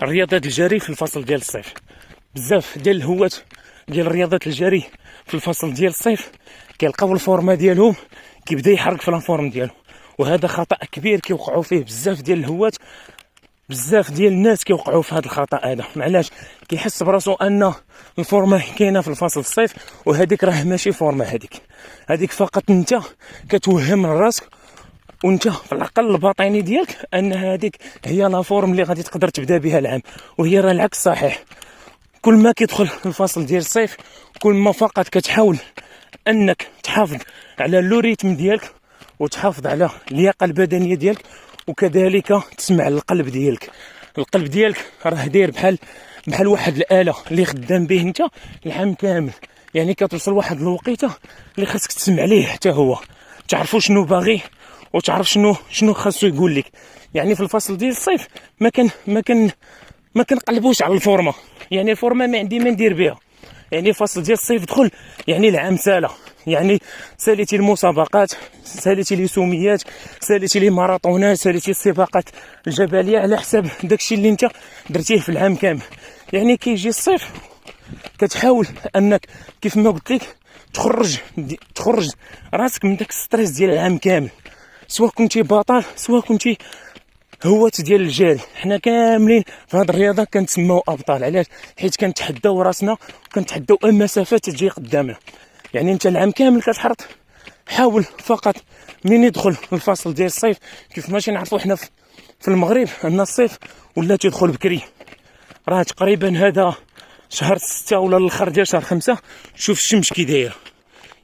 رياضة الجري في الفصل ديال الصيف. بزاف ديال الهوات ديال رياضة الجري في الفصل ديال الصيف كيلقاو الفورما ديالهم كيبدا يحرك في لافورم ديالو، وهذا خطأ كبير كيوقعوا فيه بزاف ديال الهوات. بزاف ديال الناس كيوقعوا في هذا الخطأ هذا. علاش؟ كيحس براسو ان الفورما كاينه في الفصل الصيف، وهذيك راه ماشي فورما، هذيك فقط انت كتوهم راسك وانت في العقل الباطني ديالك ان هذيك هي لا فورم اللي غادي تقدر تبدا بها العام، وهي راه العكس صحيح. كل ما كيدخل الفصل ديال الصيف كل ما فقط كتحاول انك تحافظ على اللوريتم ديالك وتحافظ على اللياقه البدنيه ديالك، وكذلك تسمع للقلب ديالك. القلب ديالك راه داير بحال واحد الاله اللي خدام به انت العام كامل. يعني كتوصل واحد الوقيته اللي خاصك تسمع ليه حتى هو، تعرفوا شنو باغي وتعرف شنو خاصو يقول لك. يعني في الفصل ديال الصيف ما كنقلبوش على الفورمه. يعني الفورمه ما عندي ما ندير بها. يعني الفصل ديال الصيف دخل، يعني العام سالا، يعني ساليتي المسابقات، ساليتي لي سوميات، ساليتي لي ماراطونات، ساليتي السباقات الجبليه على حساب داكشي اللي انت درتيه في العام كامل. يعني كيجي الصيف كتحاول انك كيف ما قلت لك تخرج راسك من داك الستريس ديال العام كامل، سواء كنتي بطل سواء كنتي هوات ديال الجري. حنا كاملين في هذه الرياضه كنتسموا ابطال. علاش؟ حيت كنتحداو راسنا وكنتحداو المسافات تجي قدامنا. يعني انت العام كامل كتحرط، حاول فقط من يدخل الفصل ديال الصيف، كيف ماشي نعرفوا حنا في المغرب ان الصيف ولا تدخل بكري. راه تقريبا هذا شهر 6 ولا الاخر ديال شهر 5 شوف الشمس كي دايره.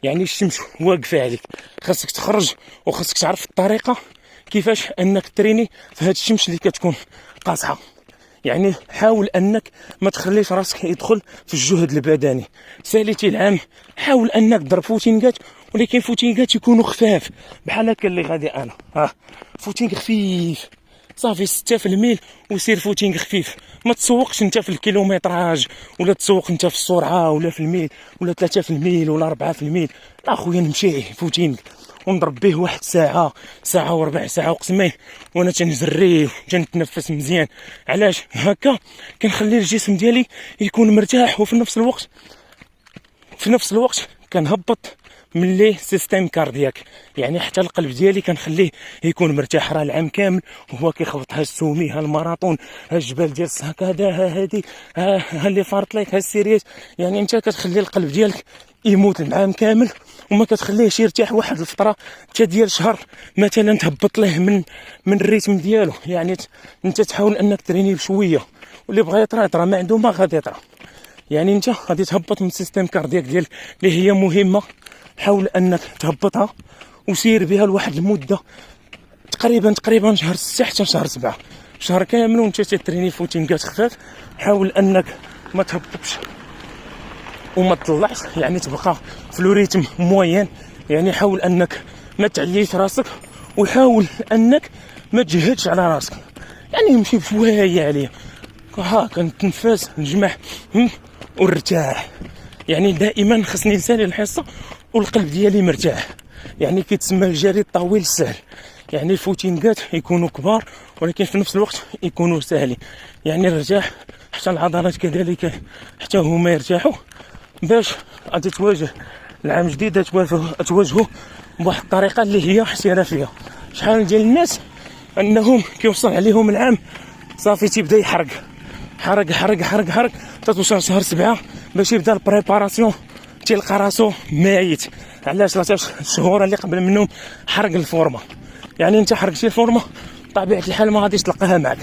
يعني الشمس واقفه عليك، خاصك تخرج وخاصك تعرف الطريقه كيفاش انك تريني في هاد الشمس اللي كتكون قاصحه. يعني حاول انك ما تخليش راسك يدخل في الجهد البدني. ساليتي العام حاول انك تضرب فوتينغات، ولكن فوتينغات يكونوا خفاف بحال هكا اللي غادي انا فوتينغ خفيف صافي 6 في الميل، وسير فوتينغ خفيف. ما تسوقش انت في الكيلومتراج، ولا تسوق انت في السرعه، ولا في الميل، ولا 3 في الميل، ولا 4 في الميل. لا خويا نمشي فوتينغ ونضرب به واحد ساعه وربع ساعه وقسمين، وانا تنجري تنتنفس مزيان. علاش؟ هكا كنخلي الجسم ديالي يكون مرتاح، وفي نفس الوقت كنهبط من لي سيستيم كاردياك. يعني حتى القلب ديالي كنخليه يكون مرتاح. راه العام كامل هو كيخبط ها السومي، ها الماراطون، ها الجبال ديال السهكادا، ها هادي، ها اللي فارط ليك، ها السيريات. يعني انت كتخلي القلب ديالك يموت العام كامل، وما كتخليهش يرتاح واحد الفتره حتى ديال شهر مثلا تهبط ليه من الريتم ديالو. يعني انت تحاول انك تريني بشويه، واللي بغى يطرا ما عنده ما غادي يطرا. يعني انت غادي تهبط من السيستم كاردياك ديالك اللي هي مهمه، حاول انك تهبطها وسير بها لواحد المده تقريبا شهر 6 حتى شهر 7، شهر كامل وانت تتريني فوتينغات خفاف. حاول انك ما تهبطش وما تطلعش، يعني تبقى في لوريتم موين. يعني حاول انك ما تعليش راسك، وحاول انك ما تجهدش على راسك. يعني نمشي بشويه عليه كنتنفس نجمع ونرتاح. يعني دائما خصني نسالي الحصه والقلب ديالي مرتاح. يعني كيتسمى الجري الطويل السهل. يعني الفوتينغات يكونوا كبار ولكن في نفس الوقت يكونوا سهلين. يعني نرتاح حتى العضلات كذلك حتى هما يرتاحوا، باش غادي تواجه العام الجديد تواجهه بواحد الطريقه اللي هي احترافيه. شحال ديال الناس انهم كيوصل عليهم العام صافي تيبدا يحرق حرق حرق حرق حرق تتوصل شهر 7 باش يبدا البريباراسيون، تيلقى راسو ميت. علاش؟ لاش الشهور اللي قبل منهم حرق الفورمه. يعني انت حرقتي الفورمه طبيعه الحال ما غاديش تلقاها معك.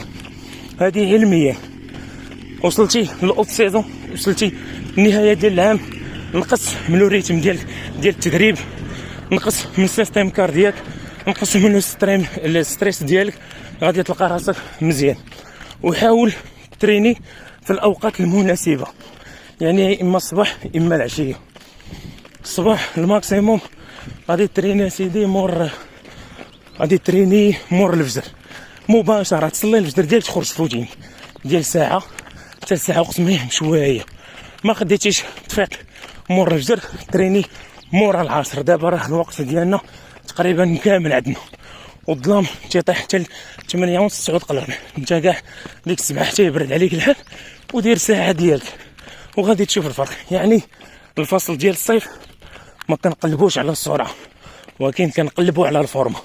هذه علميا وصلتي للاوت سيزون، وصلتي النهايه ديال العام، نقص من الريتم ديال التدريب، نقص من السيستم كاردياك، نقص من الستريس ديالك، غادي تلقى راسك مزيان. وحاول تريني في الاوقات المناسبه، يعني اما الصباح اما العشيه. الصباح الماكسيموم غادي تريني سيدي غادي تريني مور الفجر مباشره، تصلي الفجر ديالك تخرج فوتين ديال ساعه حتى ساعه وقسمين شويه. ما خديتيش تفيق مور الفجر تريني مور العصر. دابا راه الوقت ديالنا تقريبا كامل عندنا، والظلام تيطيح حتى 8 ونص 9 تقلب. انت كاع ديك السبعه حتى يبرد عليك الحال ودير ساعه ديالك وغادي تشوف الفرق. يعني الفصل ديال الصيف ما كنقلبوش على السرعه ولكن كنقلبوا على الفورمه.